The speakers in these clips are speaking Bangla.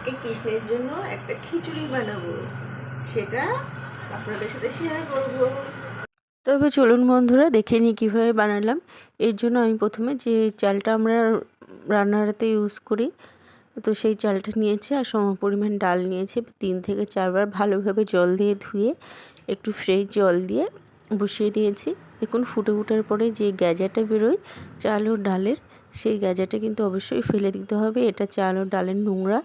আজকে কৃষ্ণের জন্য একটা খিচুড়ি বানাবো, সেটা আপনাদের সাথে শেয়ার করব। তবে চলুন বন্ধুরা দেখে নিই কীভাবে বানালাম। এর জন্য আমি প্রথমে যে চালটা আমরা রান্নাতে ইউজ করি, তো সেই চালটা নিয়েছি আর সম পরিমাণ ডাল নিয়েছি। 3 থেকে 4 বার ভালোভাবে জল দিয়ে ধুয়ে একটু ফ্রেশ জল দিয়ে বসিয়ে দিয়েছি। দেখুন ফুটে ওঠার পরে যে গ্যাজাটা বেরোয় চাল ও ডালের, সেই গ্যাজাটা কিন্তু অবশ্যই ফেলে দিতে হবে। এটা চাল ও ডালের নোংরা,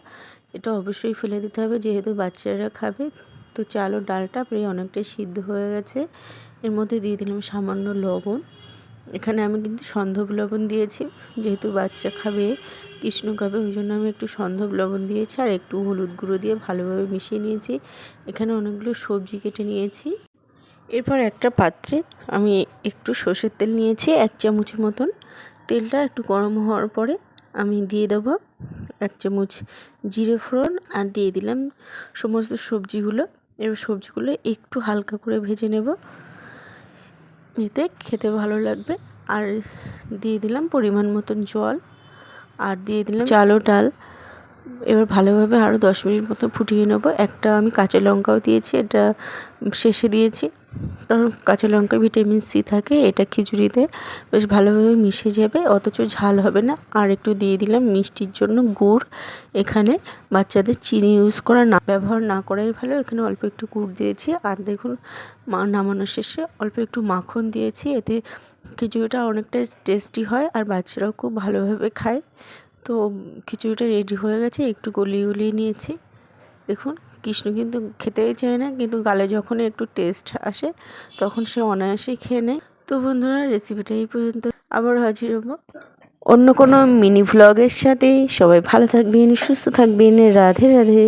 এটা অবশ্যই ফেলে দিতে হবে যেহেতু বাচ্চারা খাবে। তো চাল ও ডালটা প্রায় অনেকটাই সিদ্ধ হয়ে গেছে। এর মধ্যে দিয়ে দিলাম সামান্য লবণ। এখানে আমি কিন্তু সন্ধব লবণ দিয়েছি, যেহেতু বাচ্চা খাবে, কৃষ্ণ খাবে, ওই জন্য আমি একটু সন্ধব লবণ দিয়েছি আর একটু হলুদ গুঁড়ো দিয়ে ভালোভাবে মিশিয়ে নিয়েছি। এখানে অনেকগুলো সবজি কেটে নিয়েছি। এরপর একটা পাত্রে আমি একটু সর্ষের তেল নিয়েছি 1 চামচের মতন। তেলটা একটু গরম হওয়ার পরে আমি দিয়ে দেবো 1 চামচ জিরে ফোড়ন আর দিয়ে দিলাম সমস্ত সবজিগুলো। এবার সবজিগুলো একটু হালকা করে ভেজে নেব, এতে খেতে ভালো লাগবে। আর দিয়ে দিলাম পরিমাণ মতন জল আর দিয়ে দিলাম চাল ও ডাল। এবার ভালোভাবে আরও 10 মিনিট মতো ফুটিয়ে নেব। একটা আমি কাঁচা লঙ্কাও দিয়েছি, এটা শেষে দিয়েছি কারণ কাঁচা লঙ্কায় ভিটামিন সি থাকে। এটা খিচুড়িতে বেশ ভালোভাবে মিশে যাবে, অথচ ঝাল হবে না। আর একটু দিয়ে দিলাম মিষ্টির জন্য গুড়। এখানে বাচ্চাদের চিনি ব্যবহার না করাই ভালো। এখানে অল্প একটু গুড় দিয়েছি। আর দেখুন নামানোর শেষে অল্প একটু মাখন দিয়েছি, এতে খিচুড়িটা অনেকটা টেস্টি হয় আর বাচ্চারাও খুব ভালোভাবে খায়। তো খিচুড়িটা রেডি হয়ে গেছে, একটু গলিয়ে নিয়েছি। দেখুন কৃষ্ণ কিন্তু খেতেই চায় না, কিন্তু গালে যখন একটু টেস্ট আসে তখন সে অনায়াসেই খেয়ে নেয়। তো বন্ধুরা রেসিপিটা এই পর্যন্ত, আবার হাজির হবো অন্য কোনো মিনি ভ্লগের সাথে। সবাই ভালো থাকবেন, সুস্থ থাকবেন। রাধে রাধে।